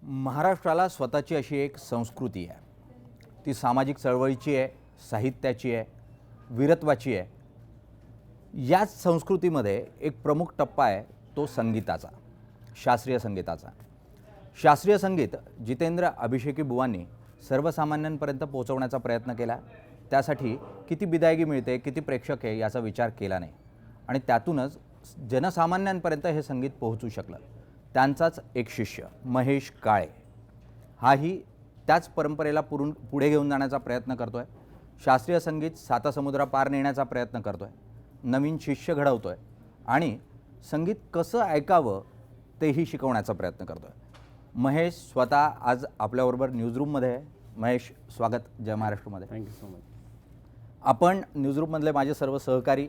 महाराष्ट्राला स्वतःची अशी एक संस्कृती आहे. ती सामाजिक चळवळीची आहे, साहित्याची आहे, वीरत्वाची आहे. याच संस्कृतीमध्ये एक प्रमुख टप्पा आहे तो संगीताचा, शास्त्रीय संगीताचा. शास्त्रीय संगीत जितेंद्र अभिषेकी बुवांनी सर्वसामान्यांपर्यंत पोहोचवण्याचा प्रयत्न केला. त्यासाठी किती बिदायगी मिळते, किती प्रेक्षक आहे याचा विचार केला नाही आणि त्यातूनच जनसामान्यांपर्यंत हे संगीत पोहोचू शकलं. त्यांचाच एक शिष्य महेश काळे हाही त्याच परंपरेला पुढे घेऊन जाण्याचा प्रयत्न करतोय. शास्त्रीय संगीत सातासमुद्रापार नेण्याचा प्रयत्न करतोय, नवीन शिष्य घडवतोय आणि संगीत कसं ऐकावं तेही शिकवण्याचा प्रयत्न करतोय. महेश स्वतः आज आपल्याबरोबर न्यूजरूममध्ये आहे. महेश, स्वागत जय महाराष्ट्रमध्ये. Thank you so much. आपण न्यूजरूममधले माझे सर्व सहकारी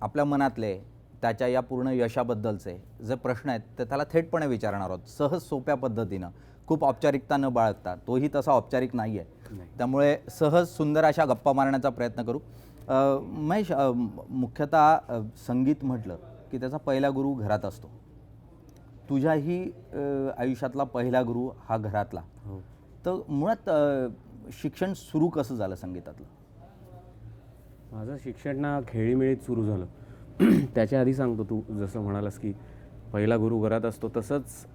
आपल्या मनातले त्याच्या या पूर्ण यशाबद्दलचे जे प्रश्न आहेत ते त्याला थेटपणे विचारणार आहोत, सहज सोप्या पद्धतीनं, खूप औपचारिकता न बाळगता. तोही तसा औपचारिक नाही आहे, त्यामुळे सहज सुंदर अशा गप्पा मारण्याचा प्रयत्न करू. महेश, मुख्यतः संगीत म्हटलं की त्याचा पहिला गुरु घरात असतो. तुझ्याही आयुष्यातला पहिला गुरु हा घरातला. तर मुळात शिक्षण सुरू कसं झालं संगीतातलं? माझं शिक्षण ना खेळीमेळीत सुरू झालं. त्याच्या आधी सांगतो, तू जसं म्हणालास की पहिला गुरु घरात असतो, तसंच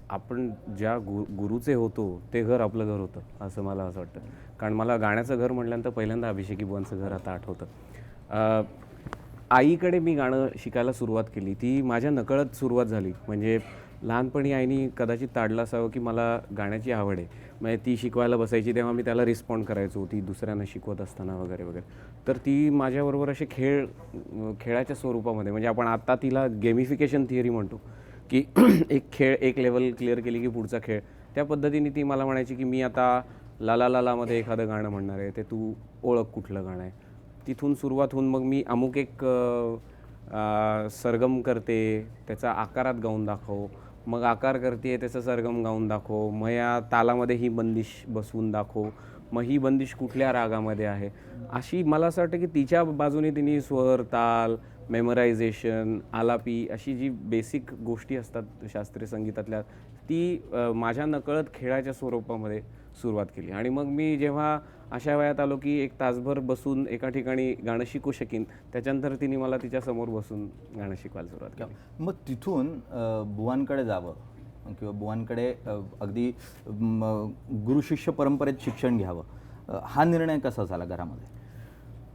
आपण ज्या गुरुचे होतो ते घर आपलं घर होतं असं मला असं वाटतं. कारण मला गाण्याचं घर म्हटल्यानंतर पहिल्यांदा अभिषेकी बुवांचं घर आता आठवतं. आईकडे मी गाणं शिकायला सुरुवात केली, ती माझ्या नकळत सुरुवात झाली. म्हणजे लहानपणी आईनी कदाचित ताडलं असावं की मला गाण्याची आवड आहे. म्हणजे ती शिकवायला बसायची तेव्हा मी त्याला रिस्पॉन्ड करायचो, ती दुसऱ्यांना शिकवत असताना वगैरे वगैरे. तर ती माझ्याबरोबर असे खेळाच्या स्वरूपामध्ये, म्हणजे आपण आत्ता तिला गेमिफिकेशन थिअरी म्हणतो की एक लेवल क्लिअर केली की पुढचा खेळ, त्या पद्धतीने ती मला म्हणायची की मी आता लाला लालामध्ये एखादं गाणं म्हणणार आहे, ते तू ओळख कुठलं गाणं आहे. तिथून सुरुवात होऊन मग मी अमुक एक सरगम करते, त्याचा आकारात गाऊन दाखव, मग आकार करते त्याचं सरगम गाऊन दाखव, मग या तालामध्ये ही बंदिश बसवून दाखव, मग ही बंदिश कुठल्या रागामध्ये आहे. अशी मला असं वाटतं की तिच्या बाजूने तिने स्वर, ताल, मेमरायझेशन, आलापी अशी जी बेसिक गोष्टी असतात शास्त्रीय संगीतातल्या, ती माझ्या नकळत खेळाच्या स्वरूपामध्ये सुरुवात केली. आणि मग मी जेव्हा अशा वयात आलो की एक तासभर बसून एका ठिकाणी गाणं शिकू शकीन, त्याच्यानंतर तिने मला तिच्यासमोर बसून गाणं शिकवायला सुरुवात केली. मग तिथून बुवांकडे जावं किंवा बुवांकडे अगदी गुरुशिष्य परंपरेत शिक्षण घ्यावं, हा निर्णय कसा झाला घरामध्ये?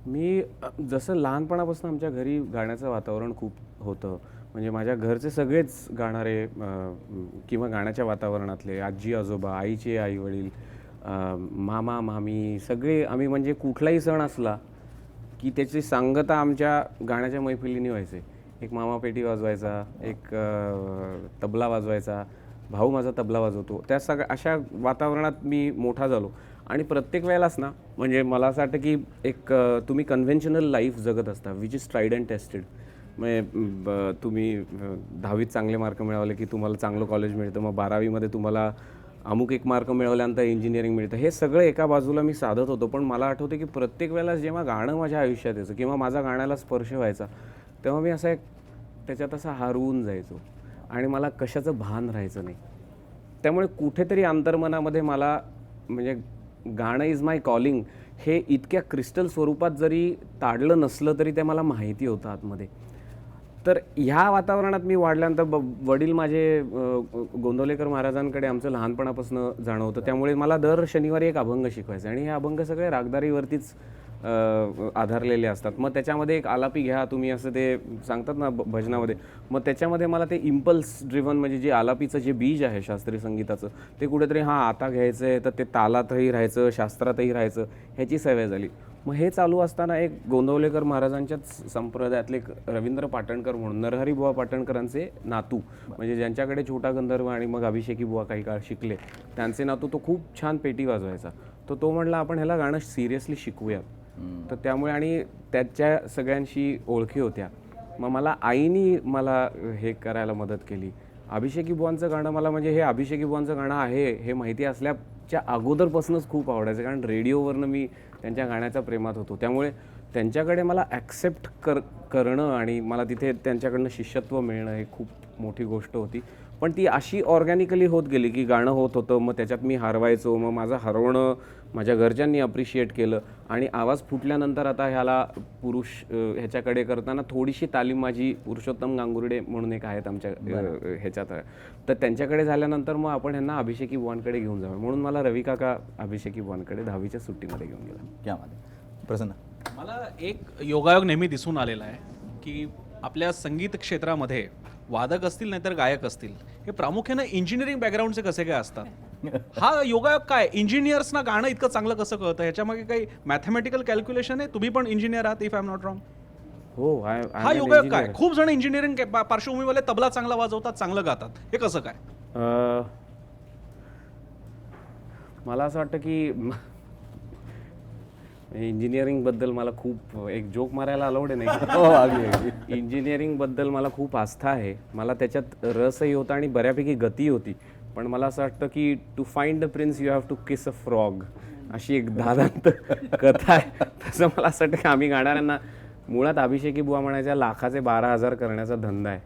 मी जसं लहानपणापासून आमच्या घरी गाण्याचं वातावरण खूप होतं. म्हणजे माझ्या घरचे सगळेच गाणारे किंवा गाण्याच्या वातावरणातले, आजी आजोबा, आईचे आई वडील, मामा मामी, सगळे आम्ही, म्हणजे कुठलाही सण असला की त्याची सांगता आमच्या गाण्याच्या मैफिलीने व्हायचे. एक मामा पेटी वाजवायचा, एक तबला वाजवायचा, भाऊ माझा तबला वाजवतो. त्या अशा वातावरणात मी मोठा झालो. आणि प्रत्येक वेळेलाच ना, म्हणजे मला असं वाटतं की एक तुम्ही कन्व्हेन्शनल लाईफ जगत असता which is tried and tested. म्हणजे तुम्ही 10वीत चांगले मार्क मिळवले की तुम्हाला चांगलं कॉलेज मिळतं, मग 12वीमध्ये तुम्हाला अमुक एक मार्क मिळवल्यानंतर इंजिनिअरिंग मिळतं. हे सगळं एका बाजूला मी साधत होतो. पण मला आठवतं की प्रत्येक वेळेला जेव्हा गाणं माझ्या आयुष्यात यायचं किंवा माझा गाण्याला स्पर्श व्हायचा, तेव्हा मी असा त्याच्यात असा हरवून जायचो आणि मला कशाचं भान राहायचं नाही. त्यामुळे कुठेतरी अंतर्मनामध्ये मला, म्हणजे गाणं इज माय कॉलिंग हे इतक्या क्रिस्टल स्वरूपात जरी ताडलं नसलं तरी ते मला माहिती होतं आतमध्ये. तर ह्या वातावरणात मी वाढल्यानंतर वडील माझे गोंदवलेकर महाराजांकडे आमचं लहानपणापासून जाणं होतं. त्यामुळे मला दर शनिवारी एक अभंग शिकवायचे आणि हे अभंग सगळे रागदारीवरतीच आधारलेले असतात. मग त्याच्यामध्ये एक आलापी घ्या तुम्ही असं ते सांगतात ना भजनामध्ये, मग त्याच्यामध्ये मला ते इम्पल्स ड्रिव्हन, म्हणजे जे आलापीचं जे बीज आहे शास्त्रीय संगीताचं, ते कुठेतरी आता घ्यायचं आहे, तर ते तालातही राहायचं, शास्त्रातही राहायचं, ह्याची सवय झाली. मग हे चालू असताना एक गोंदवलेकर महाराजांच्याच संप्रदायातले रवींद्र पाटणकर म्हणून, नरहरी बुवा पाटणकरांचे नातू, म्हणजे ज्यांच्याकडे छोटा गंधर्व आणि मग अभिषेकी बुवा काही काळ शिकले, त्यांचे नातू, तो खूप छान पेटी वाजवायचा. तो म्हटला आपण ह्याला गाणं सिरियसली शिकूयात. तर त्यामुळे, आणि त्याच्या सगळ्यांशी ओळखी होत्या, मग मला आईनी मला हे करायला मदत केली. अभिषेकी बुवांचं गाणं मला, म्हणजे हे अभिषेकी बुवांचं गाणं आहे हे माहिती असल्याच्या अगोदरपासूनच खूप आवडायचं, कारण रेडिओवरनं मी त्यांच्या गाण्याच्या प्रेमात होतो. त्यामुळे त्यांच्याकडे मला ॲक्सेप्ट करणं आणि मला तिथे त्यांच्याकडनं शिष्यत्व मिळणं हे खूप मोठी गोष्ट होती. पण ती अशी ऑर्गॅनिकली होत गेली की गाणं होत होतं, मग त्याच्यात मी हरवायचो, मग माझं हरवणं माझ्या घरच्यांनी अप्रिशिएट केलं आणि आवाज फुटल्यानंतर आता ह्याला पुरुष ह्याच्याकडे करताना थोडीशी तालीम माझी पुरुषोत्तम गांगुर्डे म्हणून एक आहेत आमच्या ह्याच्यात, तर त्यांच्याकडे झाल्यानंतर मग आपण ह्यांना अभिषेकी बुवांकडे घेऊन जावं म्हणून मला रवी काका अभिषेकी बुवांकडे 10वीच्या सुट्टीमध्ये घेऊन गेला. क्या बात आहे. प्रसन्न. मला एक योगायोग नेहमी दिसून आलेला आहे की आपल्या संगीत क्षेत्रामध्ये वादक असतील नाहीतर गायक असतील हे प्रामुख्याने इंजिनिअरिंग बॅकग्राऊंडचे कसे काय असतात. हा योगायोग काय, इंजिनियर्सना गाणं इतकं चांगलं कसं कळतं, ह्याच्यामागे काही मॅथमॅटिकल कॅल्क्युलेशन आहे. तुम्ही पण इंजिनियर आहात if I am not wrong. हो, हा योगायोग काय. खूप जण इंजिनिअरिंग पार्श्वभूमीवाले तबला चांगला वाजवतात, चांगलं गातात, हे कसं काय. मला असं वाटतं की इंजिनिअरिंगबद्दल मला खूप एक जोक मारायला अलाउड आहे नाही. इंजिनिअरिंगबद्दल मला खूप आस्था आहे, मला त्याच्यात रसही होता आणि बऱ्यापैकी गती होती. पण मला असं वाटतं की to find the prince you have to kiss a frog, अशी एक दादांत कथा आहे. तसं मला असं वाटतं की आम्ही गाणाऱ्यांना मुळात अभिषेकी बुवा म्हणायच्या लाखाचे 12,000 करण्याचा धंदा आहे.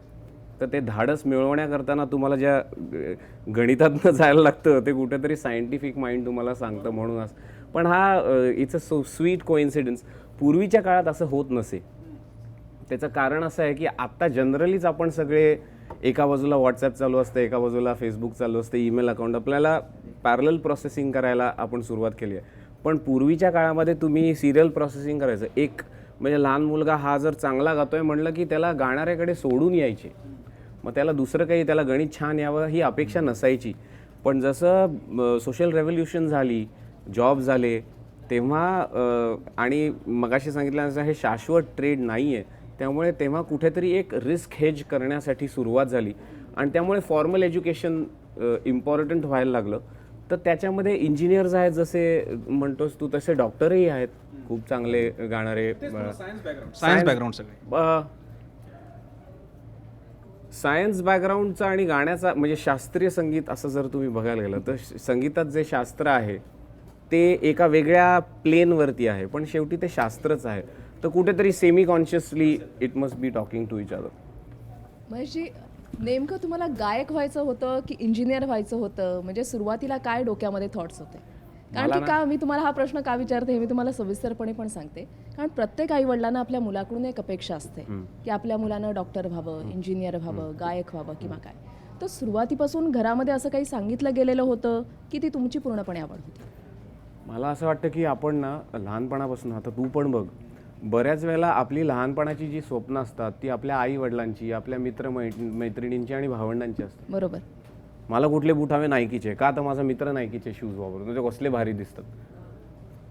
तर ते धाडस मिळवण्याकरताना तुम्हाला ज्या गणितातनं जायला लागतं ते कुठेतरी सायंटिफिक माइंड तुम्हाला सांगतं म्हणून. पण हा इट्स अ स्वीट कोइन्सिडन्स. पूर्वीच्या काळात असं होत नसे. त्याचं कारण असं आहे की आत्ता जनरलीच आपण सगळे एका बाजूला व्हॉट्सॲप चालू असतं, एका बाजूला फेसबुक चालू असतं, ईमेल अकाउंट, आपल्याला पॅरलल प्रोसेसिंग करायला आपण सुरुवात केली आहे. पण पूर्वीच्या काळामध्ये तुम्ही सिरियल प्रोसेसिंग करायचं. एक म्हणजे लहान मुलगा हा जर चांगला गातोय म्हणलं की त्याला गाणाऱ्याकडे सोडून यायचे, मग त्याला दुसरं काही, त्याला गणित छान यावं ही अपेक्षा नसायची. पण जसं सोशल रेव्होल्युशन झाली, जॉब झाले, तेव्हा आणि मगाशी सांगितलं हे शाश्वत ट्रेड नाही आहे, त्यामुळे तेव्हा कुठेतरी एक रिस्क हेज करण्यासाठी सुरुवात झाली आणि त्यामुळे फॉर्मल एज्युकेशन इम्पॉर्टंट व्हायला लागलं. तर त्याच्यामध्ये इंजिनियर्स आहेत जसे म्हणतोस तू, तसे डॉक्टरही आहेत खूप चांगले गाणारे. सायन्स बॅकग्राऊंड सगळे. सायन्स बॅकग्राऊंडचा आणि गाण्याचा म्हणजे शास्त्रीय संगीत असं जर तुम्ही बघायला गेलं तर संगीतात जे शास्त्र आहे ते एका वेगळ्या प्लेनवरती आहे, पण शेवटी ते शास्त्रच आहे. तर कुठेतरी semi consciously it must be talking to each other. म्हणजे नेमकं तुम्हाला गायक व्हायचं होतं की इंजिनियर व्हायचं होतं, म्हणजे सुरुवातीला काय डोक्यामध्ये थॉट्स होते. कारण की का मी तुम्हाला हा प्रश्न का विचारते हे मी तुम्हाला सविस्तरपणे पण सांगते. कारण प्रत्येक आई वडिलांना आपल्या मुलाकडून एक अपेक्षा असते की आपल्या मुलानं डॉक्टर व्हावं, इंजिनियर व्हावं, गायक व्हावं किंवा काय. तर सुरुवातीपासून घरामध्ये असं काही सांगितलं गेलेलं होतं की ती तुमची पूर्णपणे आवड होती. मला असं वाटतं की आपण ना लहानपणापासून, आता तू पण बघ, बऱ्याच वेळेला आपली लहानपणाची जी स्वप्न असतात ती आपल्या आई वडिलांची, आपल्या मैत्रिणींची आणि भावंडांची असतात. बरोबर. मला कुठले बूट हवे, नायकीचे, का तर माझा मित्र नायकीचे शूज वापरतो, ते कसले भारी दिसतात.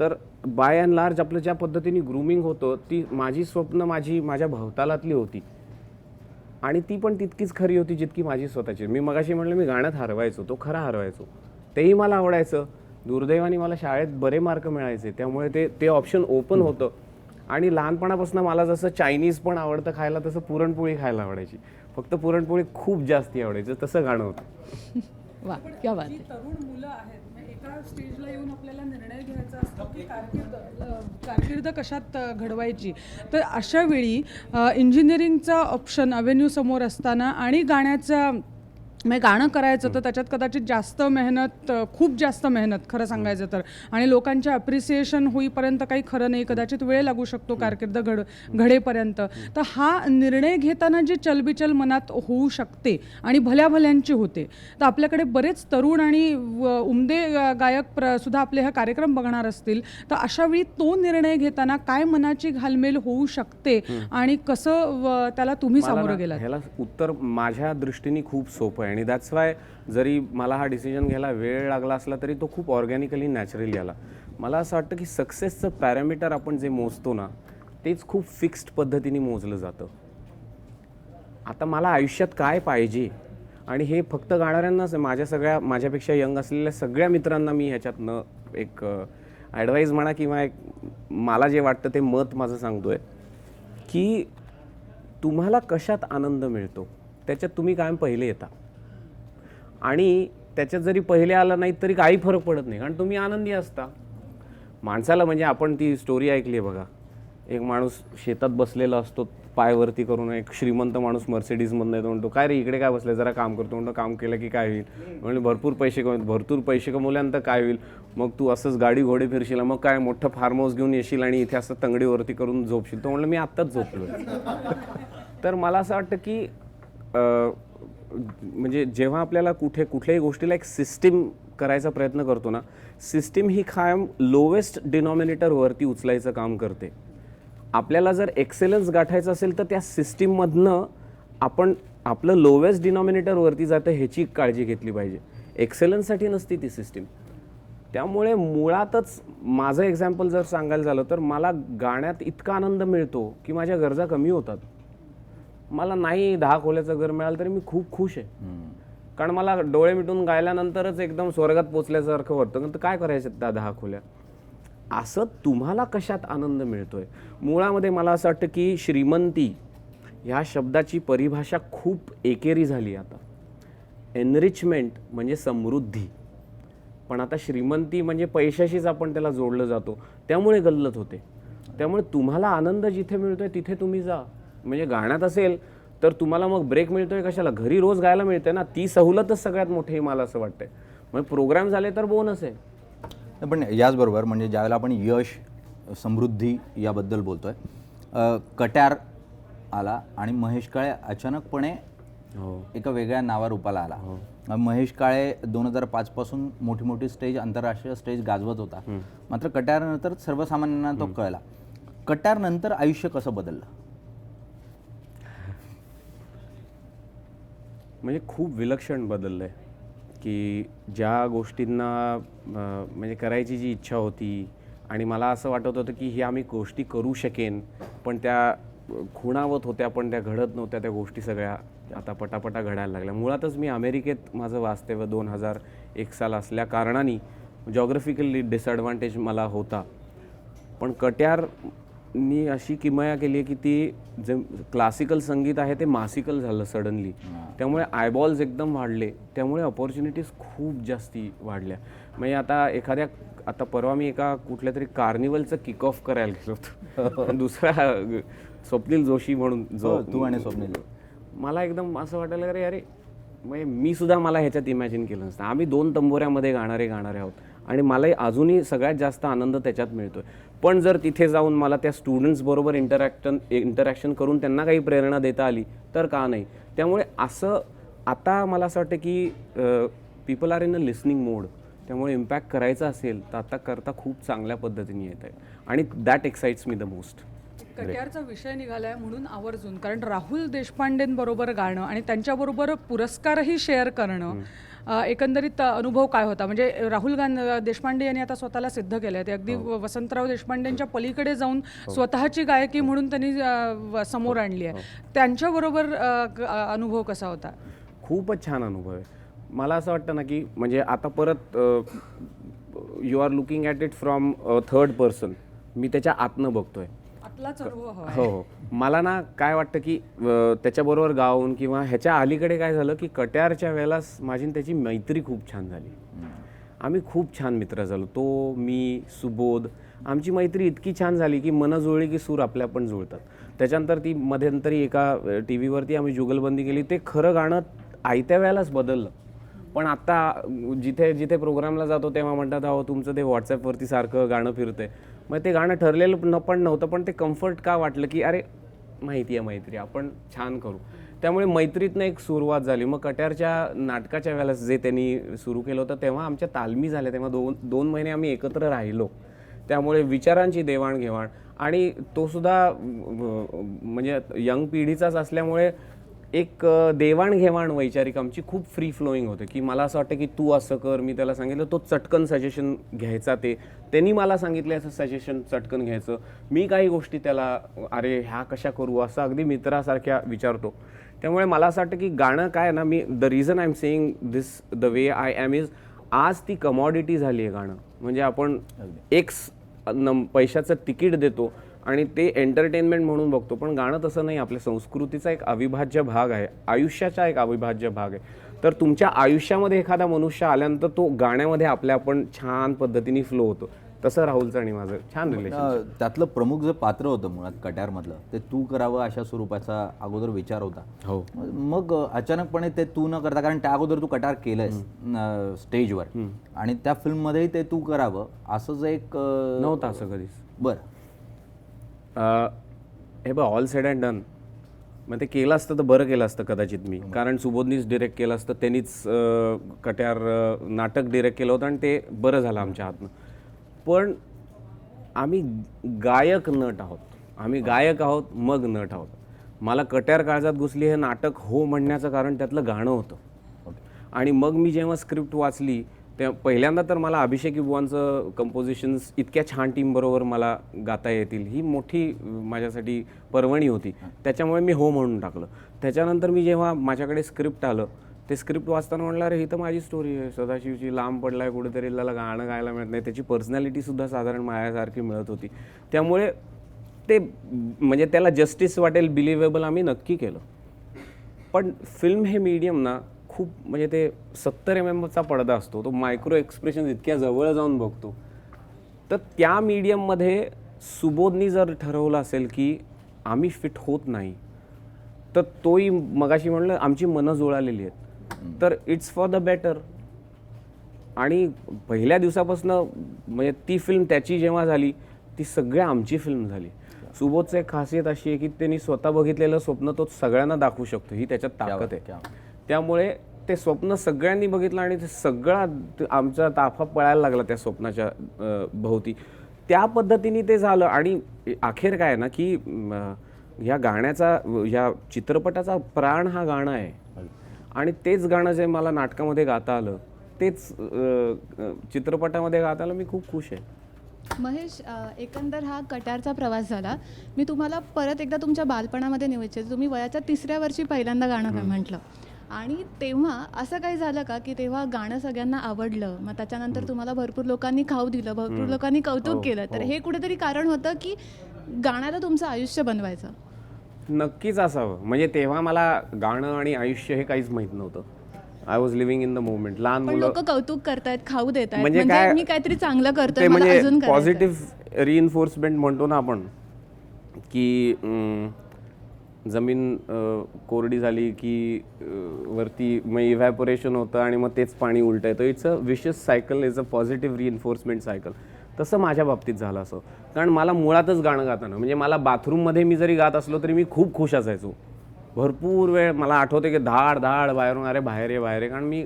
तर बाय अँड लार्ज आपलं ज्या पद्धतीने ग्रूमिंग होतं ती माझी स्वप्न माझ्या भवतालातली होती आणि ती पण तितकीच खरी होती जितकी माझी स्वतःची. मी मगाशी म्हटलं मी गाण्यात हरवायचो, तो खरा हरवायचो, तेही मला आवडायचं. दुर्दैवाने मला शाळेत बरे मार्क मिळायचे, त्यामुळे ते ऑप्शन ओपन होतं. आणि लहानपणापासून मला जसं चायनीज पण आवडतं खायला तसं पुरणपोळी खायला आवडायची. फक्त पुरणपोळी खूप जास्ती आवडायचं, तसं गाणं होतं. वा, क्या बात आहे. तरुण मुलं आहेत, एका स्टेजला येऊन आपल्याला निर्णय घ्यायचा असतो की कारकीर्द कशात घडवायची. तर अशा वेळी इंजिनिअरिंगचा ऑप्शन अव्हेन्यू समोर असताना आणि गाण्याचा म्हणजे गाणं करायचं तर त्याच्यात कदाचित जास्त मेहनत, खूप जास्त मेहनत खरं सांगायचं तर, आणि लोकांचे अप्रिसिएशन होईपर्यंत काही खरं नाही, कदाचित वेळ लागू शकतो कारकीर्द घडेपर्यंत. तर हा निर्णय घेताना जी चलबिचल मनात होऊ शकते आणि भल्या भल्यांची होते. तर आपल्याकडे बरेच तरुण आणि उमदे गायक सुद्धा आपले हा कार्यक्रम बघणार असतील, तर अशा वेळी तो निर्णय घेताना काय मनाची घालमेल होऊ शकते आणि कसं त्याला तुम्ही सामोरं गेलात. ह्याला उत्तर माझ्या दृष्टीने खूप सोपं आहे आणि दॅट्स वाय जरी मला हा डिसिजन घ्यायला वेळ लागला असला तरी तो खूप ऑर्गॅनिकली नॅचरली आला. मला असं वाटतं की सक्सेसचं पॅरामीटर आपण जे मोजतो ना तेच खूप फिक्स्ड पद्धतीने मोजलं जातं. आता मला आयुष्यात काय पाहिजे आणि हे फक्त गाणाऱ्यांनाच, माझ्यापेक्षा यंग असलेल्या सगळ्या मित्रांना मी ह्याच्यातनं एक ॲडवाईज म्हणा किंवा एक मला जे वाटतं ते मत माझं सांगतोय की तुम्हाला कशात आनंद मिळतो त्याच्यात तुम्ही कायम पहिले येता आणि त्याच्यात जरी पहिले आलं नाही तरी काही फरक पडत नाही, कारण तुम्ही आनंदी असता. माणसाला म्हणजे आपण ती स्टोरी ऐकली आहे बघा, एक माणूस शेतात बसलेला असतो, पायवरती करून एक श्रीमंत माणूस मर्सिडीजमधनं येतो, म्हणतो काय रे इकडे काय बसले, जरा काम करतो. म्हणतो काम केलं की काय होईल, म्हणजे भरपूर पैसे कमवल्यानंतर काय होईल, मग तू असंच गाडी घोडे फिरशील, मग काय मोठं फार्म हाऊस घेऊन येशील आणि इथे असं तंगडीवरती करून झोपशील. तो म्हणलं मी आत्ताच झोपलो. तर मला असं वाटतं की म्हणजे जेव्हा आपल्याला कुठल्याही गोष्टीला एक सिस्टीम करायचा प्रयत्न करतो ना, सिस्टीम ही कायम लोवेस्ट डिनॉमिनेटरवरती उचलायचं काम करते. आपल्याला जर एक्सेलन्स गाठायचं असेल तर त्या सिस्टीममधनं आपण आपलं लोवेस्ट डिनॉमिनेटरवरती जातं ह्याची काळजी घेतली पाहिजे. एक्सेलन्ससाठी नसती ती सिस्टीम. त्यामुळे मुळातच माझं एक्झाम्पल जर सांगायला झालं तर मला गाण्यात इतका आनंद मिळतो की माझ्या गरजा कमी होतात. मला नाही 10 खोल्याचं घर मिळालं तरी मी खूप खुश आहे. कारण मला डोळे मिटून गायल्यानंतरच एकदम स्वर्गात पोचल्यासारखं वाटतं. तर काय करायचं त्या 10 खोल्या. असं तुम्हाला कशात आनंद मिळतोय. मुळामध्ये मला असं वाटतं की श्रीमंती ह्या शब्दाची परिभाषा खूप एकेरी झाली आता. एनरिचमेंट म्हणजे समृद्धी, पण आता श्रीमंती म्हणजे पैशाशीच आपण त्याला जोडलं जातो, त्यामुळे गल्लत होते. त्यामुळे तुम्हाला आनंद जिथे मिळतोय तिथे तुम्ही जा. म्हणजे गाण्यात असेल तर तुम्हाला मग ब्रेक मिळतोय कशाला, घरी रोज गायला मिळते ना, ती सवलतच सगळ्यात मोठी मला असं वाटतंय. म्हणजे प्रोग्राम झाले तर बोनस आहे. पण याचबरोबर म्हणजे ज्यावेळेला आपण यश समृद्धी याबद्दल बोलतोय, कट्यार आला आणि महेश काळे अचानकपणे एका वेगळ्या नावारूपाला आला. महेश काळे 2005 पासून मोठी मोठी स्टेज, आंतरराष्ट्रीय स्टेज गाजवत होता. मात्र कट्यारनंतर सर्वसामान्यांना तो कळला. कट्यारनंतर आयुष्य कसं बदललं? म्हणजे खूप विलक्षण बदललं आहे की ज्या गोष्टींना म्हणजे करायची जी इच्छा होती आणि मला असं वाटत होतं की ही आम्ही गोष्टी करू शकेन, पण त्या खुणावत होत्या, पण त्या घडत नव्हत्या, त्या गोष्टी सगळ्या आता पटापटा घडायला लागल्या. मुळातच मी अमेरिकेत माझं वास्तव्य 2001 साल असल्या कारणाने जॉग्राफिकली डिसॲडव्हान्टेज मला होता. पण कट्यारनी अशी किमया केली आहे की ती जे क्लासिकल संगीत आहे ते मासिकल झालं सडनली. त्यामुळे आयबॉल्स एकदम वाढले, त्यामुळे अपॉर्च्युनिटीज खूप जास्ती वाढल्या. म्हणजे आता परवा मी एका कुठल्या तरी कार्निवलचं किक ऑफ करायला गेलो होतो. दुसरा स्वप्नील जोशी म्हणून जो तू आणि स्वप्नील, मला एकदम असं वाटायला अरे म्हणजे मी सुद्धा मला ह्याच्यात इमॅजिन केलं नसतं. आम्ही 2 तंबोऱ्यामध्ये गाणारे आहोत आणि मलाही अजूनही सगळ्यात जास्त आनंद त्याच्यात मिळतोय. पण जर तिथे जाऊन मला त्या स्टुडंट्स बरोबर इंटरॅक्शन करून त्यांना काही प्रेरणा देता आली तर का नाही. त्यामुळे असं आता मला असं वाटतं की people are in a listening mode. त्यामुळे इम्पॅक्ट करायचा असेल तर आता करता खूप चांगल्या पद्धतीने येत आहे आणि that excites me the most. कट्यारचा विषय निघालाय म्हणून आवर्जून, कारण राहुल देशपांडेंबरोबर गाणं आणि त्यांच्याबरोबर पुरस्कारही शेअर करणं, एकंदरीत अनुभव काय होता? म्हणजे राहुल देशपांडे यांनी आता स्वतःला सिद्ध केलं आहे. ते अगदी वसंतराव देशपांडेंच्या पलीकडे जाऊन स्वतःची गायकी म्हणून त्यांनी समोर आणली आहे. त्यांच्याबरोबर अनुभव कसा होता? खूपच छान अनुभव आहे. मला असं वाटतं ना की म्हणजे आता परत you are looking at it from third person. मी त्याच्या आतनं बघतोय. आतलाच अनुभव हवा. हो. मला ना काय वाटतं की त्याच्याबरोबर गाऊन किंवा ह्याच्या अलीकडे काय झालं की कट्यारच्या वेळेला माझी त्याची मैत्री खूप छान झाली. आम्ही खूप छान मित्र झालो. तो, मी, सुबोध, आमची मैत्री इतकी छान झाली की मन जुळली की सूर आपल्या पण जुळतात. त्याच्यानंतर ती मध्यंतरी एका TV वरती आम्ही जुगलबंदी केली. ते खरं गाणं आयत्या वेळेलाच बदललं. पण आता जिथे जिथे प्रोग्रामला जातो तेव्हा म्हणतात अहो तुमचं ते व्हॉट्सॲपवरती सारखं गाणं फिरतंय. मग ते गाणं ठरलेलं पण नव्हतं, पण ते कम्फर्ट का वाटलं की अरे माहिती आहे मैत्री, आपण छान करू. त्यामुळे मैत्रीतनं एक सुरुवात झाली. मग कट्यारच्या नाटकाच्या वेळेला जे त्यांनी सुरू केलं होतं तेव्हा आमच्या तालमी झाल्या. तेव्हा 2 महिने आम्ही एकत्र राहिलो. त्यामुळे विचारांची देवाणघेवाण आणि तो सुद्धा म्हणजे यंग पिढीचाच असल्यामुळे एक देवाणघेवाण वैचारिक आमची खूप फ्री फ्लोईंग होते की मला असं वाटतं की तू असं कर, मी त्याला सांगितलं, तो चटकन सजेशन घ्यायचा, त्यांनी मला सांगितलं असं सजेशन चटकन घ्यायचं. मी काही गोष्टी त्याला अरे ह्या कशा करू असं अगदी मित्रासारख्या विचारतो. त्यामुळे मला असं वाटतं की गाणं काय ना, मी the reason I am saying this the way I am is आज ती कमॉडिटी झाली आहे गाणं. म्हणजे आपण पैशाचं तिकीट देतो आणि ते एंटरटेनमेंट म्हणून बघतो, पण गाणं तसं नाही. आपल्या संस्कृतीचा एक अविभाज्य भाग आहे, आयुष्याचा एक अविभाज्य भाग आहे. तर तुमच्या आयुष्यामध्ये एखादा मनुष्य आल्यानंतर तो गाण्यामध्ये आपण छान पद्धतीने फ्लो होतो. तसं राहुलचं आणि माझं छान रिलेशन. त्यातलं प्रमुख जे पात्र होतं मुळात कट्यारमधलं ते तू करावं अशा स्वरूपाचा अगोदर विचार होता. हो. मग अचानकपणे ते तू न करता, कारण त्या अगोदर तू कटार केलंयस स्टेजवर, आणि त्या फिल्ममध्येही ते तू करावं असं जे एक नव्हतं असं कधीच. बरं. हे बघ, ऑल सेड अँड डन, मग ते केलं असतं तर बरं केलं असतं कदाचित मी, कारण सुबोधनीच डिरेक्ट केलं असतं, त्यांनीच कट्यार नाटक डिरेक्ट केलं होतं आणि ते बरं झालं आमच्या हातनं. पण आम्ही गायक नट आहोत, आम्ही गायक आहोत मग नट आहोत. मला कट्यार काळजात घुसली हे नाटक हो म्हणण्याचं कारण त्यातलं गाणं होतं. आणि मग मी जेव्हा स्क्रिप्ट वाचली त्या पहिल्यांदा तर मला अभिषेक बुवांचं कंपोजिशन्स इतक्या छान टीमबरोबर मला गाता येतील ही मोठी माझ्यासाठी पर्वणी होती. त्याच्यामुळे मी हो म्हणून टाकलं. त्याच्यानंतर मी जेव्हा माझ्याकडे स्क्रिप्ट आलं ते स्क्रिप्ट वाचताना म्हटलं अरे ही तर माझी स्टोरी आहे, सदाशिवची लांब पडलाय कुठेतरी, त्याला गाणं गायला मिळत नाही, त्याची पर्सनॅलिटीसुद्धा साधारण माझ्यासारखी मिळत होती. त्यामुळे ते म्हणजे त्याला जस्टिस वाटेल, बिलिव्हेबल आम्ही नक्की केलं. पण फिल्म हे मीडियम ना खूप म्हणजे ते 70 mm पडदा असतो, तो मायक्रो एक्सप्रेशन इतक्या जवळ जाऊन बघतो. तर त्या मीडियममध्ये सुबोधनी जर ठरवलं असेल की आम्ही फिट होत नाही, तर तोही मगाशी म्हणलं आमची मनं जुळालेली आहेत, तर इट्स फॉर द बेटर. आणि पहिल्या दिवसापासून म्हणजे ती फिल्म त्याची जेव्हा झाली ती सगळ्या आमची फिल्म झाली. सुबोधचं एक खासियत अशी आहे की त्यांनी स्वतः बघितलेलं स्वप्न तो सगळ्यांना दाखवू शकतो, ही त्याच्यात ताकद आहे. त्यामुळे ते स्वप्न सगळ्यांनी बघितलं आणि ते सगळा आमचा ताफा पळायला लागला त्या स्वप्नाच्या भोवती. त्या पद्धतीने ते झालं. आणि अखेर काय ना की ह्या गाण्याचा, ह्या चित्रपटाचा प्राण हा गाणं आहे. आणि तेच गाणं जे मला नाटकामध्ये गाता आलं तेच चित्रपटामध्ये गाता आलं. मी खूप खुश आहे. महेश, एकंदर हा कट्यारचा प्रवास झाला. मी तुम्हाला परत एकदा तुमच्या बालपणामध्ये नेऊ इच्छिते. तुम्ही वयाच्या 3ऱ्या वर्षी पहिल्यांदा गाणं म्हटलं आणि तेव्हा असं काही झालं का की तेव्हा गाणं सगळ्यांना आवडलं, मग त्याच्यानंतर तुम्हाला भरपूर लोकांनी खाऊ दिलं, भरपूर लोकांनी कौतुक केलं, तर हे कुठेतरी कारण होतं की गाण्याला तुमचं आयुष्य बनवायचं? नक्कीच असावं. म्हणजे तेव्हा मला गाणं आणि आयुष्य हे काहीच माहीत नव्हतं. I was living in the moment. लहान पण मुलं लोक कौतुक करतायत, खाऊ देत आहेत, म्हणजे म्हणजे काय मी काहीतरी चांगलं ते करतोय, मला म्हणजे अजून करायचंय. पॉझिटिव्ह रिइन्फोर्समेंट म्हणतो ना आपण की जमीन कोरडी झाली की वरती मग इव्हॅपोरेशन होतं आणि मग तेच पाणी उलटं येतं. It's a vicious cycle, is a positive reinforcement cycle. तसं माझ्या बाबतीत झालं असं. कारण मला मुळातच गाणं गाताना म्हणजे मला बाथरूममध्ये मी जरी गात असलो तरी मी खूप खुश असायचो. भरपूर वेळ मला आठवते की धाड धाड बाहेरून अरे बाहेर ये बाहेर ये. कारण मी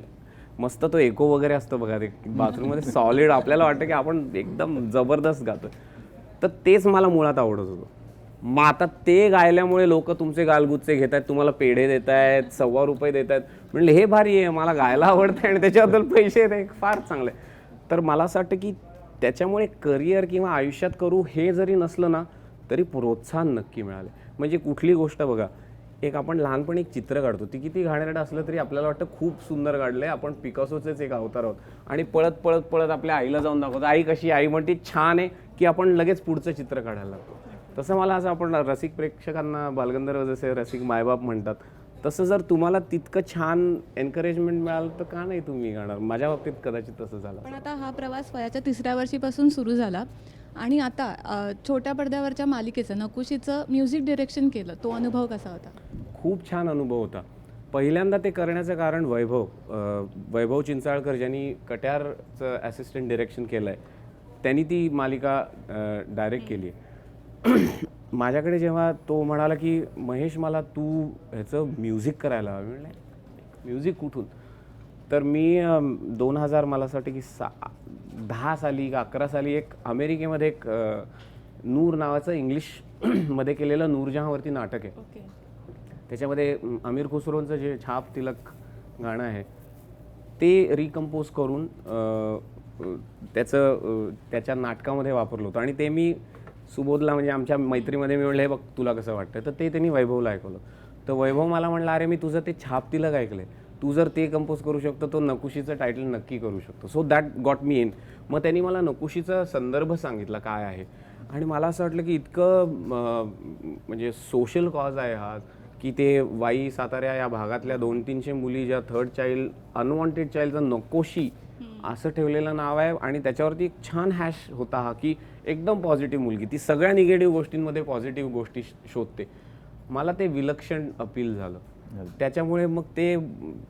मस्त तो एको वगैरे असतो बघा ते बाथरूममध्ये सॉलिड, आपल्याला वाटतं की आपण एकदम जबरदस्त गातोय. तर तेच मला मुळात आवडत होतं. मग आता ते गायल्यामुळे लोक तुमचे गालगुच्चे घेत आहेत, तुम्हाला पेढे देत आहेत, ₹1.25 देत आहेत. म्हणले हे भारी आहे, मला गायला आवडतं आणि त्याच्याबद्दल पैसे येत आहेत, फार चांगलं आहे. तर मला असं वाटतं की त्याच्यामुळे करिअर किंवा आयुष्यात करू हे जरी नसलं ना तरी प्रोत्साहन नक्की मिळाले. म्हणजे कुठली गोष्ट बघा, एक आपण लहानपणी एक चित्र काढतो, ती किती घाणेरडं असलं तरी आपल्याला वाटतं खूप सुंदर काढलं आहे, आपण पिकासोचेच एक अवतार आहोत. आणि पळत पळत पळत आपल्या आईला जाऊन दाखवतो, आई कशी, आई म्हणते छान आहे, की आपण लगेच पुढचं चित्र काढायला लागतो. तसं मला असं, आपण रसिक प्रेक्षकांना बालगंधर्व जसे रसिक मायबाप म्हणतात तसं जर तुम्हाला तितकं छान एन्करेजमेंट मिळालं तर का नाही तुम्ही गाणार. माझ्या बाबतीत कदाचित तसं झालं. पण आता हा प्रवास वयाच्या 3ऱ्या वर्षीपासून सुरू झाला आणि आता छोट्या पडद्यावरच्या मालिकेचं नकुशीचं म्युझिक डिरेक्शन केलं, तो अनुभव कसा होता? खूप छान अनुभव होता. पहिल्यांदा ते करण्याचं कारण वैभव चिंचाळकर ज्यांनी कट्यारचं ॲसिस्टंट डिरेक्शन केलं आहे त्यांनी ती मालिका डायरेक्ट केली आहे. माझ्याकडे जेव्हा तो म्हणाला की महेश मला तू ह्याचं म्युझिक करायला हवं, म्हणलं म्युझिक कुठून? तर मी 2000 मला असं वाटतं की 10 साली का 11 साली एक अमेरिकेमध्ये एक नूर नावाचं इंग्लिशमध्ये केलेलं नूरजहांवरती नाटक आहे. त्याच्यामध्ये अमीर खुसरोंचं जे छाप तिलक गाणं आहे ते रिकम्पोज करून त्याच्या नाटकामध्ये वापरलं होतं. आणि ते मी सुबोधला म्हणजे आमच्या मैत्रीमध्ये मी म्हणलं हे बघ तुला कसं वाटतं, तर ते त्यांनी वैभवला ऐकवलं. तर वैभव मला म्हणला अरे मी तुझं ते छाप तिलक ऐकलं आहे, तू जर ते कंपोज करू शकतो तो नकुशीचं टायटल नक्की करू शकतो. So that got me in. मग त्यांनी मला नकुशीचा संदर्भ सांगितला काय आहे आणि मला असं वाटलं की इतकं म्हणजे सोशल कॉज आहे हा की ते वाई सातारा या भागातल्या 200-300 मुली ज्या थर्ड चाइल्ड अनवॉन्टेड चाइल्डचा नकोशी असं ठेवलेलं नाव आहे आणि त्याच्यावरती एक छान हॅश होता हा की एकदम पॉझिटिव्ह मुलगी, ती सगळ्या निगेटिव्ह गोष्टींमध्ये पॉझिटिव्ह गोष्टी शोधते. मला ते विलक्षण अपील झालं. त्याच्यामुळे मग ते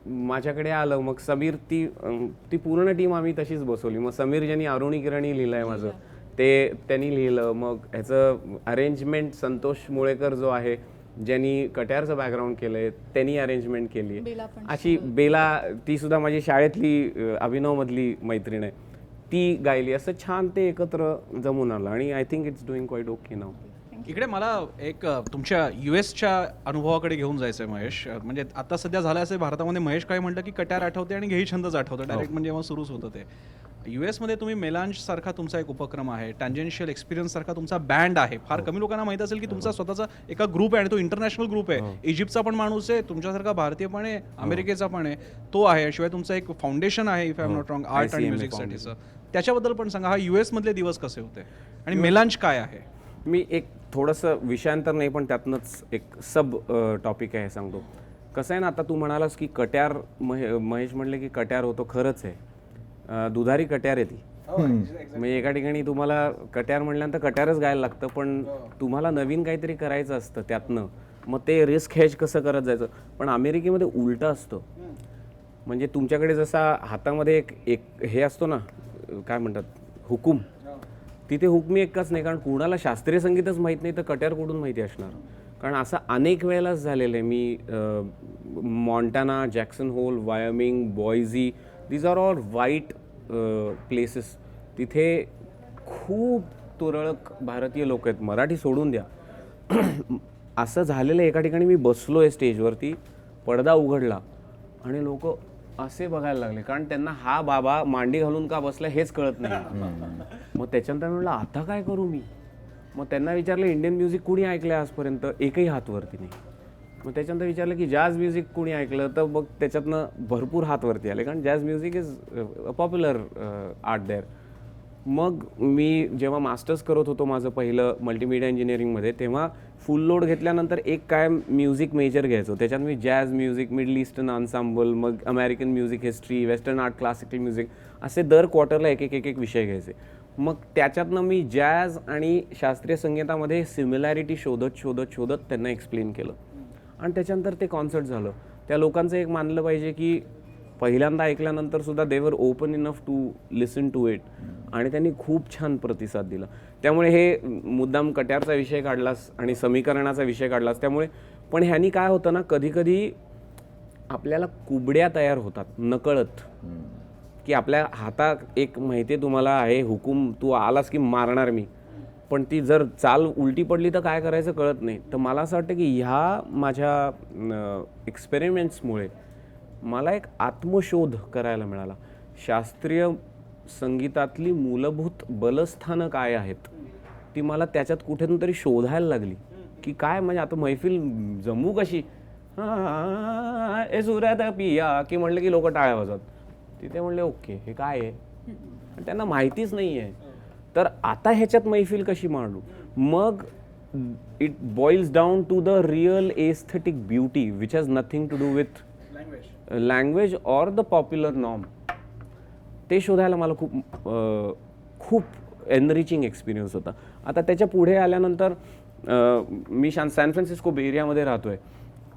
माझ्याकडे आलं. मग समीर ती पूर्ण टीम आम्ही तशीच बसवली. मग समीर ज्यांनी अरुणी किरणी लिहिलं आहे माझं ते त्यांनी लिहिलं. मग ह्याचं अरेंजमेंट संतोष मुळेकर जो आहे ज्यांनी कट्यारचं बॅकग्राऊंड केलंय त्यांनी अरेंजमेंट केली आहे. अशी बेला ती सुद्धा माझी शाळेतली अभिनवमधली मैत्रीण आहे, ती गायली. असं छान ते एकत्र जमून आलं आणि I think it's doing quite okay now. इकडे मला एक तुमच्या US च्या अनुभवाकडे घेऊन जायचं आहे महेश. म्हणजे आता सध्या झालं असे भारतामध्ये महेश काय म्हणलं की कट्यार आठवते आणि घेई छंदच आठवतं डायरेक्ट, म्हणजे जेव्हा सुरूच होतं ते. US मध्ये तुम्ही मेलांज सारखा तुमचा एक उपक्रम आहे, टँजेन्शियल एक्सपिरियन्स सारखा तुमचा बँड आहे. फार कमी लोकांना माहित असेल की तुमचा स्वतःचा एका ग्रुप आहे आणि तो इंटरनॅशनल ग्रुप आहे. इजिप्तचा पण माणूस आहे, तुमच्यासारखा भारतीय पण आहे, अमेरिकेचा पण आहे, तो आहे. शिवाय तुमचं एक फाउंडेशन आहे if I am not wrong art and म्युझिकसाठीचं. त्याच्याबद्दल पण सांगा, हा US मधले दिवस कसे होते आणि मेलांज काय आहे? मी एक थोडंसं विषयांतर नाही पण त्यातनंच एक सब टॉपिक आहे हे सांगतो. कसं आहे ना, आता तू म्हणालास की कट्यार, महेश म्हणले की कट्यार होतो, खरंच आहे. दुधारी कट्यार आहे ती. म्हणजे एका ठिकाणी तुम्हाला कट्यार म्हटल्यानंतर कट्यारच गायला लागतं, पण तुम्हाला नवीन काहीतरी करायचं असतं त्यातनं. मग ते रिस्क हेज कसं करत जायचं. पण अमेरिकेमध्ये उलटं असतं. म्हणजे तुमच्याकडे जसा हातामध्ये एक हे असतो ना, काय म्हणतात, हुकूम, तिथे हुकमी एकच नाही. कारण कुणाला शास्त्रीय संगीतच माहीत नाही तर कट्यार कुठून माहिती असणार. कारण असं अनेक वेळेलाच झालेलं आहे. मी Montana, Jackson Hole, Wyoming, Boise, these are all white places. तिथे खूप तुरळक भारतीय लोक आहेत, मराठी सोडून द्या. असं झालेलं एका ठिकाणी मी बसलो आहे स्टेजवरती, पडदा उघडला आणि लोक असे बघायला लागले, कारण त्यांना हा बाबा मांडी घालून का बसला हेच कळत नाही. मग त्याच्यानंतर म्हटलं आता काय करू मी. मग त्यांना विचारलं इंडियन म्युझिक कुणी ऐकलं आहे आजपर्यंत, एकही हातवरती नाही. मग त्याच्यानंतर विचारलं की जॅझ म्युझिक कुणी ऐकलं, तर मग त्याच्यातनं भरपूर हातवरती आले, कारण jazz music is popular art there. मग मी जेव्हा मास्टर्स करत होतो माझं पहिलं मल्टीमीडिया इंजिनिअरिंगमध्ये, तेव्हा फुल लोड घेतल्यानंतर एक कायम म्युझिक मेजर घ्यायचो. त्याच्यात मी जॅझ म्युझिक, मिडल ईस्टर्न अन्साम्बल, मग American music history, western art, classical music, असे दर क्वार्टरला एक विषय घ्यायचे. मग त्याच्यातनं मी जॅझ आणि शास्त्रीय संगीतामध्ये सिमिलॅरिटी शोधत त्यांना एक्सप्लेन केलं. आणि त्याच्यानंतर ते कॉन्सर्ट झालं. त्या लोकांचं एक मानलं पाहिजे की पहिल्यांदा ऐकल्यानंतर सुद्धा they were open enough to listen to it, आणि त्यांनी खूप छान प्रतिसाद दिला. त्यामुळे हे मुद्दाम कट्यारचा विषय काढलास आणि समीकरणाचा विषय काढलास, त्यामुळे पण ह्यानी काय होतं ना, कधी कधी आपल्याला कुबड्या तयार होतात नकळत, की आपल्या हातात एक माहिती आहे तुम्हाला आहे हुकूम, तू आलास की मारणार मी, पण ती जर चाल उलटी पडली तर काय करायचं कळत नाही. तर मला असं वाटतं की ह्या माझ्या एक्सपेरिमेंट्समुळे मला एक आत्मशोध करायला मिळाला. शास्त्रीय संगीतातली मूलभूत बलस्थानं काय आहेत ती मला त्याच्यात कुठेतून तरी शोधायला लागली, की काय म्हणजे आता मैफिल जमू कशी, ए सुरात पिया की म्हणलं की लोक टाळ्या वाजवत. तिथे म्हणले ओके हे काय आहे, आणि त्यांना माहितीच नाही आहे. तर आता ह्याच्यात मैफिल कशी मांडू. मग it boils down to the real aesthetic beauty which has nothing to do with language or the popular norm. ते शोधायला मला खूप एनरिचिंग एक्सपिरियन्स होता. आता त्याच्या पुढे आल्यानंतर मी सॅन फ्रान्सिस्को बे एरियामध्ये राहतो आहे,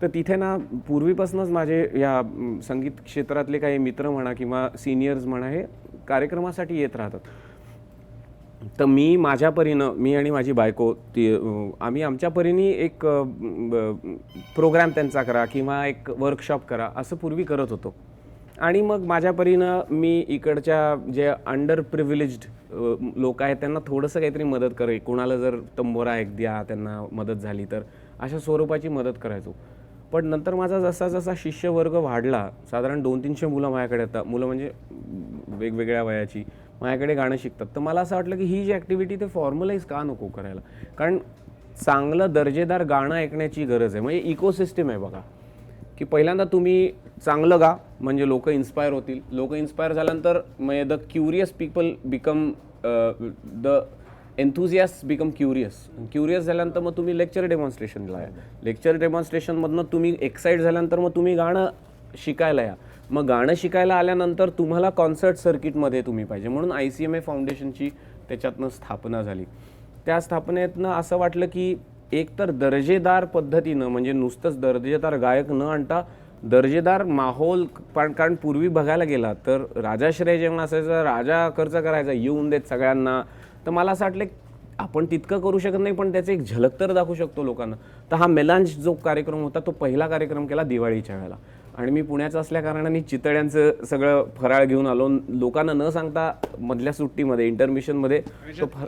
तर तिथे ना पूर्वीपासूनच माझे या संगीत क्षेत्रातले काही मित्र म्हणा किंवा सिनियर्स म्हणा हे कार्यक्रमासाठी येत राहतात. तर मी माझ्या परीनं, मी आणि माझी बायको आम्ही आमच्या परीने एक प्रोग्राम त्यांचा करा किंवा एक वर्कशॉप करा असं पूर्वी करत होतो. आणि मग माझ्या परीनं मी इकडच्या जे अंडर प्रिव्हिलेज्ड लोक आहेत त्यांना थोडंसं काहीतरी मदत करे, कोणाला जर तंबोरा एक द्या त्यांना मदत झाली तर अशा स्वरूपाची मदत करायचो. पण नंतर माझा जसा जसा शिष्यवर्ग वाढला, साधारण 200-300 मुलं माझ्याकडे येतात, मुलं म्हणजे वेगवेगळ्या वयाची माझ्याकडे गाणं शिकतात. तर मला असं वाटलं की ही जी ॲक्टिव्हिटी ते फॉर्मलाईज का नको करायला, कारण चांगलं दर्जेदार गाणं ऐकण्याची गरज आहे. म्हणजे इकोसिस्टम आहे बघा, की पहिल्यांदा तुम्ही चांगलं गा म्हणजे लोक इन्स्पायर होतील, लोक इन्स्पायर झाल्यानंतर म्हणजे the curious people become the enthusiast become curious झाल्यानंतर मग तुम्ही लेक्चर डेमॉन्स्ट्रेशनला आहे, लेक्चर डेमॉन्स्ट्रेशनमधनं तुम्ही एक्साइट झाल्यानंतर मग तुम्ही गाणं शिकायला या. मग गाणं शिकायला आल्यानंतर तुम्हाला कॉन्सर्ट सर्किटमध्ये तुम्ही पाहिजे, म्हणून ICMA फाउंडेशनची त्याच्यातनं स्थापना झाली. त्या स्थापनेतनं असं वाटलं की एकतर दर्जेदार पद्धतीनं, म्हणजे नुसतंच दर्जेदार गायक न आणता दर्जेदार माहोल, कारण पूर्वी बघायला गेला तर राजाश्रय जेव्हा असायचं, राजा खर्च करायचा येऊन देत सगळ्यांना, तर मला असं वाटलं आपण तितकं करू शकत नाही पण त्याचं एक झलक तर दाखवू शकतो लोकांना. तर हा मेलांज जो कार्यक्रम होता तो पहिला कार्यक्रम केला दिवाळीच्या वेळेला, आणि मी पुण्याचं असल्या कारणाने चितळ्यांचं सगळं फराळ घेऊन आलो, लोकांना न सांगता मधल्या सुट्टीमध्ये इंटरमिशनमध्ये.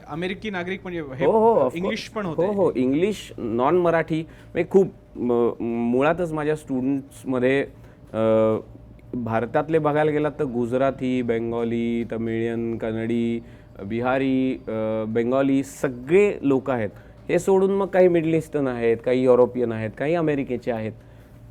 अमेरिकी नागरिक म्हणजे हो, इंग्लिश पण हो हो, इंग्लिश नॉन मराठी, म्हणजे खूप मुळातच माझ्या स्टुडंट्समध्ये भारतातले बघायला गेलात तर गुजराती, बेंगॉली, तमिळियन, कन्नडी, बिहारी, बेंगॉली सगळे लोक आहेत. हे सोडून मग काही मिडल ईस्टर्न आहेत, काही युरोपियन आहेत, काही अमेरिकेचे आहेत.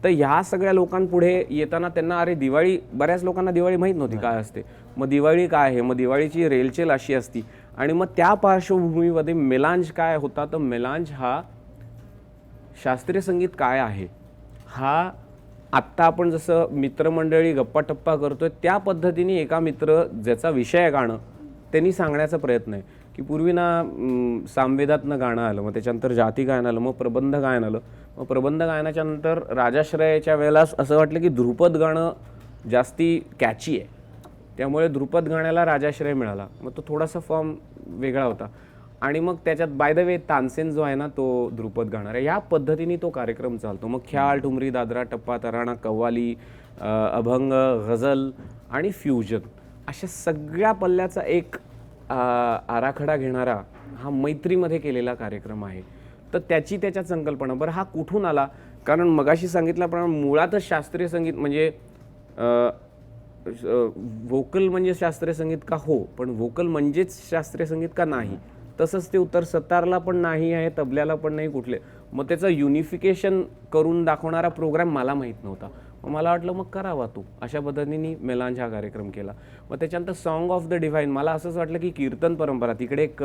तर ह्या सगळ्या लोकांपुढे येताना त्यांना अरे दिवाळी, बऱ्याच लोकांना दिवाळी माहीत नव्हती काय असते. मग दिवाळी काय आहे, मग दिवाळीची रेलचेल अशी असती. आणि मग त्या पार्श्वभूमीमध्ये मेलांज काय होता, तर मेलांज हा शास्त्रीय संगीत काय आहे हा आत्ता आपण जसं मित्रमंडळी गप्पा टप्पा करतोय त्या पद्धतीने एका मित्र ज्याचा विषय आहे गाणं त्यांनी सांगण्याचा प्रयत्न आहे. की पूर्वी ना सामवेदातनं गाणं आलं, मग त्याच्यानंतर जाती गायन आलं, मग प्रबंध गायन आलं. मग प्रबंध गायनाच्या नंतर राजाश्रयाच्या वेळेला असं वाटलं की ध्रुपद गाणं जास्ती कॅची आहे, त्यामुळे ध्रुपद गाण्याला राजाश्रय मिळाला. मग तो थोडासा फॉर्म वेगळा होता. आणि मग त्याच्यात बाय द वे तानसेन जो आहे ना तो ध्रुपद गाणार आहे. या पद्धतीने तो कार्यक्रम चालतो. मग ख्याल, ठुमरी, दादरा, टप्पा, तराणा, कव्वाली, अभंग, गझल आणि फ्युजन अशा सगळ्या पल्ल्याचा एक आराखडा घेणारा हा मैत्रीमध्ये केलेला कार्यक्रम आहे. तर त्याच्यात संकल्पना. बरं हा कुठून आला, कारण मगाशी सांगितल्याप्रमाणे मुळातच शास्त्रीय संगीत म्हणजे व्होकल म्हणजे शास्त्रीय संगीत का हो, पण व्होकल म्हणजेच शास्त्रीय संगीत का नाही, तसंच ते उत्तर सतारला पण नाही आहे, तबल्याला पण नाही कुठले. मग त्याचं युनिफिकेशन करून दाखवणारा प्रोग्राम मला माहीत नव्हता. मग मला वाटलं मग करावा तो, अशा पद्धतीने मेलांज हा कार्यक्रम केला. मग त्याच्यानंतर सॉन्ग ऑफ द डिव्हाइन, मला असंच वाटलं की कीर्तन परंपरा, तिकडे एक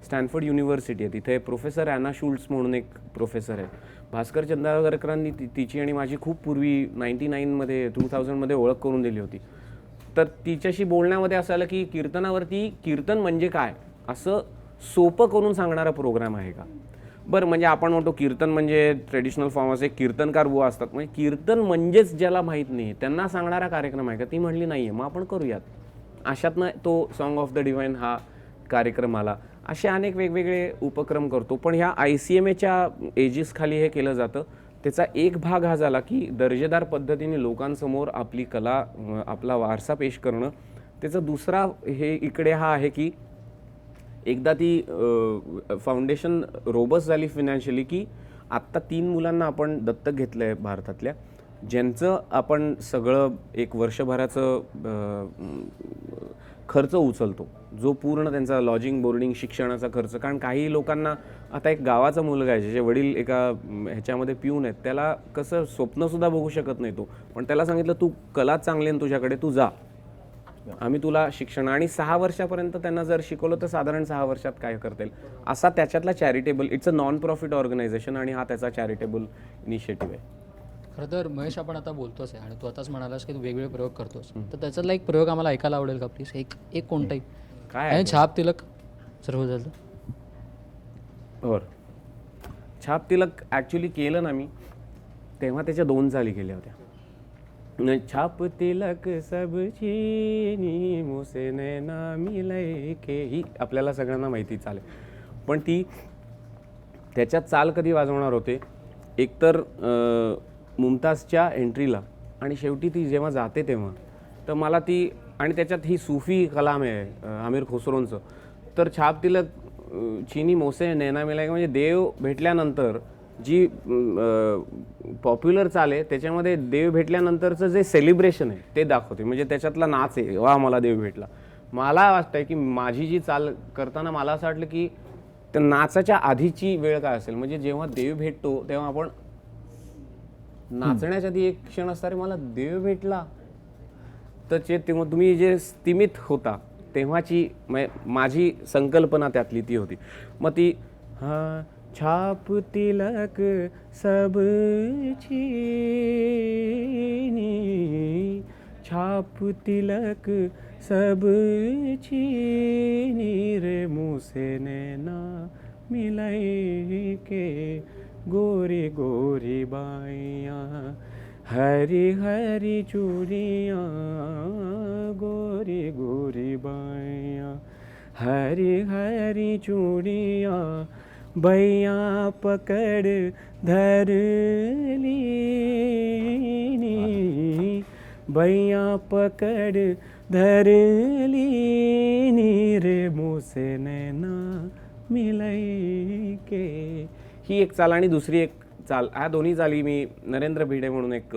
स्टॅनफोर्ड युनिव्हर्सिटी आहे, तिथे प्रोफेसर ॲना शुल्ट्स म्हणून एक प्रोफेसर आहे. भास्कर चंदावरकरांनी तिची आणि माझी खूप पूर्वी 99मध्ये 2000मध्ये ओळख करून दिली होती. तर तिच्याशी बोलण्यामध्ये असं आलं की कीर्तनावरती कीर्तन म्हणजे काय असं सोपं करून सांगणारा प्रोग्राम आहे का. बरं, म्हणजे आपण म्हणतो कीर्तन म्हणजे ट्रेडिशनल फॉर्म असे कीर्तनकार बुवा असतात, म्हणजे कीर्तन म्हणजेच ज्याला माहीत नाही त्यांना सांगणारा कार्यक्रम आहे का. ती म्हणली नाही आहे, मग आपण करूयात. अशातनं तो सॉन्ग ऑफ द डिव्हाइन हा कार्यक्रम आला. असे अनेक वेगवेगळे उपक्रम करतो. पण ह्या ICMAच्या एजिस खाली हे केलं जातं. त्याचा एक भाग हा झाला की दर्जेदार पद्धतीने लोकांसमोर आपली कला, आपला वारसा पेश करणं. त्याचा दुसरा हे इकडे हा आहे की एकदा ती फाउंडेशन रोबस्ट झाली फिनॅन्शियली की आत्ता 3 मुलांना आपण दत्तक घेतलं आहे भारतातल्या, ज्यांचं आपण सगळं एक वर्षभराचं खर्च उचलतो, जो पूर्ण त्यांचा लॉजिंग, बोर्डिंग, शिक्षणाचा खर्च. कारण काही लोकांना आता एक गावाचा मुलगा आहे ज्याचे वडील एका ह्याच्यामध्ये पिऊन आहेत, त्याला कसं स्वप्नसुद्धा बघू शकत नाही तो, पण त्याला सांगितलं तू कला चांगली आहे तुझ्याकडे, तू जा, आम्ही तुला शिक्षण. आणि 6 वर्षापर्यंत त्यांना जर शिकवलं तर साधारण 6 वर्षात काय करता येईल असा त्याच्यातला charitable, it's a non profit organisation आणि हा त्याचा चॅरिटेबल इनिशिएटिव्ह आहे. खरं तर महेश, आपण आता बोलतोच आहे आणि तू आताच म्हणालास की तू वेगवेगळे प्रयोग करतोस, तर त्याच्यातला एक प्रयोग आम्हाला ऐकायला आवडेल का प्लीज. एक कोणताही काय आणि छाप तिलक सर्व झालं. बरं, छाप तिलक ॲक्च्युली केलं ना मी, तेव्हा त्याच्या 2 चाली केल्या होत्या. छाप तिलक सब चीनी मुसे नैना मिलय के, ही आपल्याला सगळ्यांना माहिती चालेल. पण ती त्याच्यात चाल कधी वाजवणार होते, एकतर मुमताजच्या एंट्रीला आणि शेवटी ती जेव्हा जाते तेव्हा. तर मला ती, आणि त्याच्यात ही सूफी कलाम आहे आमिर खुसरोंचं. तर छाप तिलक चीनी मोसे नैना मिलाय म्हणजे देव भेटल्यानंतर जी पॉप्युलर चाल आहे त्याच्यामध्ये देव भेटल्यानंतरचं जे सेलिब्रेशन आहे ते दाखवते. म्हणजे त्याच्यातला नाच आहे, वा मला देव भेटला. मला वाटतंय की माझी जी चाल करताना मला असं वाटलं की त्या नाचाच्या आधीची वेळ काय असेल, म्हणजे जेव्हा देव भेटतो तेव्हा आपण नाचण्याच्या आधी एक क्षण असता, रे मला देव भेटला, तर तेव्हा तुम्ही जे स्तिमित होता तेव्हाची माझी संकल्पना त्यातली ती होती. मग ती हा छाप तिलक सब छीनी, छाप तिलक सब छीनी रे, मुँह से नैना मिलाई के, गोरी गोरी बाइयाँ, हरी हरी चूड़ियाँ, गोरी गोरी बाइयाँ, हरी हरी चूड़ियाँ, बैया पकड़ धर लीनी, बैया पकड़ धर लीनी रे, मुँह से नैना मिलाई के. ही एक चाल आणि दुसरी एक चाल, ह्या दोन्ही चाली मी नरेंद्र भिडे म्हणून एक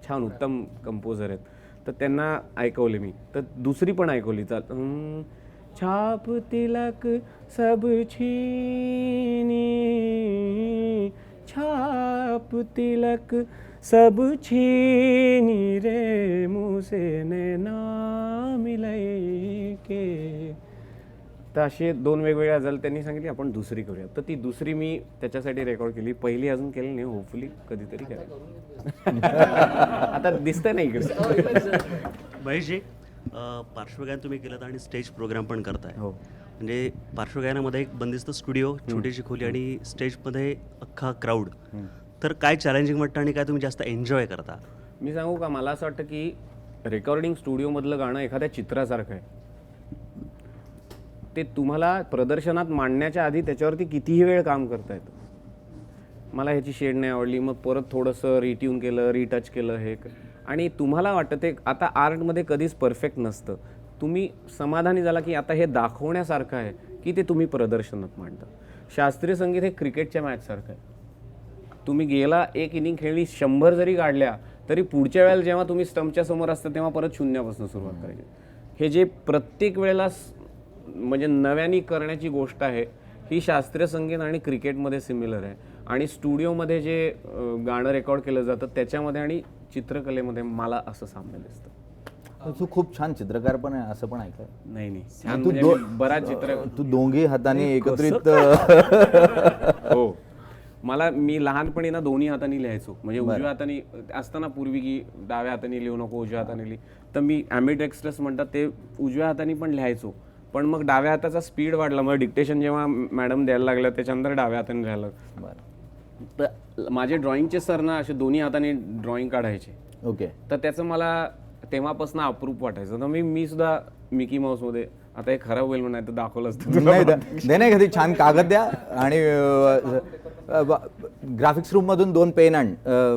छान उत्तम कंपोजर आहेत, तर त्यांना ऐकवले मी. तर दुसरी पण ऐकवली चाल, छाप तिलक सब छीनी, छाप तिलक सब छीनी रे, मुँह से नैना मिलाई के. तर असे दोन वेगवेगळ्या गझल त्यांनी सांगितली, आपण दुसरी करूया. तर ती दुसरी मी त्याच्यासाठी रेकॉर्ड केली, पहिली अजून केली नाही, होपफुली कधीतरी करेल. आता दिसतंय नाही इकडे. महेशजी, पार्श्वगायन तुम्ही केलं आणि स्टेज प्रोग्राम पण करताय. हो. म्हणजे पार्श्वगायनामध्ये एक बंदिस्त स्टुडिओ, छोटीशी खोली आणि स्टेजमध्ये अख्खा क्राऊड. तर काय चॅलेंजिंग वाटतं आणि काय तुम्ही जास्त एन्जॉय करता? मी सांगू का, मला असं वाटतं की रेकॉर्डिंग स्टुडिओमधलं गाणं एखाद्या चित्रासारखं आहे. ते तुम्हाला प्रदर्शनात मांडण्याच्या आधी त्याच्यावरती कितीही वेळ काम करता येतं. मला ह्याची शेड नाही आवडली, मग परत थोडंसं रिट्यून केलं, रिटच केलं, हे आणि तुम्हाला वाटतं ते आता आर्टमध्ये कधीच परफेक्ट नसतं. तुम्ही समाधानी झाला की आता हे दाखवण्यासारखं आहे की ते तुम्ही प्रदर्शनात मांडता. शास्त्रीय संगीत हे क्रिकेटच्या मॅचसारखं आहे. तुम्ही गेला एक इनिंग खेळली, 100 जरी काढल्या तरी पुढच्या वेळेला जेव्हा तुम्ही स्टंपच्या समोर असता तेव्हा परत शून्यापासून सुरुवात करायची. हे जे प्रत्येक वेळेला म्हणजे नव्याने करण्याची गोष्ट आहे, ही शास्त्रीय संगीत आणि क्रिकेटमध्ये सिमिलर आहे. आणि स्टुडिओमध्ये जे गाणं रेकॉर्ड केलं जातं त्याच्यामध्ये आणि चित्रकलेमध्ये मला असं साम्य दिसतं. तू खूप छान चित्रकार पण आहे असं पण ऐकलं. नाही नाही, छान तू म्हणजे मी बराच चित्र. तू दोन्ही हाताने एकत्रित हो, मी लहानपणी ना दोन्ही हाताने लिहायचो. म्हणजे उजव्या हाताने असताना पूर्वी की डाव्या हाताने लिहू नको, उजव्या हाताने लिही, तर मी ॲम्बिडेक्स्ट्रस म्हणतात ते उजव्या हाताने पण लिहायचो. पण मग डाव्या हाताचा स्पीड वाढला, मग डिक्टेशन जेव्हा मॅडम द्यायला लागल्या त्याच्यानंतर डाव्या हाताने लिहायला. तर माझे ड्रॉइंगचे सर ना असे दोन्ही हाताने ड्रॉइंग काढायचे. ओके. तर त्याचं मला तेव्हापासून अप्रूप वाटायचं. तर मी सुद्धा मिकी माऊसमध्ये, आता हे खराब होईल म्हणून तर दाखवलं असतं. नाही कधी छान कागद द्या आणि ग्राफिक्स रूम मधून 2 पेन आण,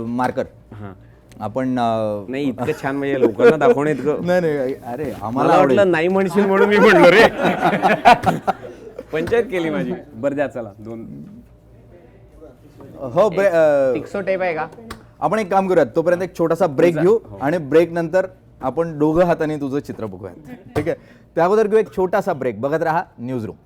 मार्कर. हां, आपण नाही इतकं छान म्हणजे लोकांना दाखवणं इतकं. नाही अरे मला वाटलं नाही म्हणशील म्हणून मी म्हणलो रे. पंचायत केली माझी. बरं द्या चला 2. हो, टिक्सो टेप आहे का? आपण एक काम करूयात, तोपर्यंत एक छोटासा ब्रेक घेऊ आणि ब्रेक नंतर आपण दोघं हाताने तुझं चित्र बघूयात. ठीक आहे, त्या अगोदर घेऊ एक छोटासा ब्रेक. बघत राहा न्यूज रूम.